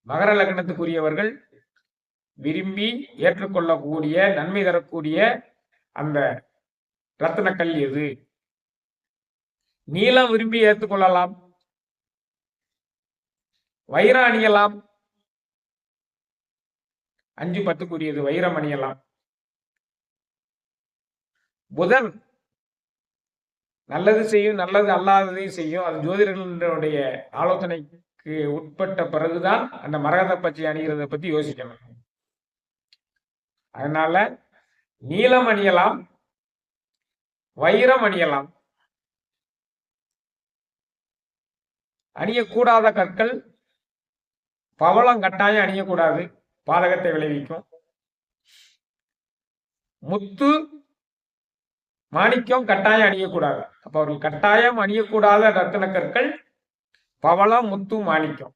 மகர லக்னத்துக்குரியவர்கள் விரும்பி ஏற்றுக்கொள்ளக்கூடிய நன்மை தரக்கூடிய அந்த ரத்தினக்கல் எது? நீலம் விரும்பி ஏற்றுக்கொள்ளலாம், வைரம் அணியலாம், 5, 10க்குரியது வைரம் அணியலாம். புதன் நல்லது செய்யும், நல்லது அல்லாததையும் செய்யும். அது ஜோதிடர்களுடைய ஆலோசனைக்கு உட்பட்ட பிறகுதான் அந்த மரகத பச்சை அணிகிறத பத்தி யோசிக்கணும். அதனால நீலம் அணியலாம், வைரம் அணியலாம். அணியக்கூடாத கற்கள் பவளம் கட்டாயம் அணியக்கூடாது, பாதகத்தை விளைவிக்கும். முத்து மாணிக்கம் கட்டாயம் அணியக்கூடாது. அப்ப அவர்கள் கட்டாயம் அணியக்கூடாத ரத்தின கற்கள் பவளம், முத்து, மாணிக்கம்.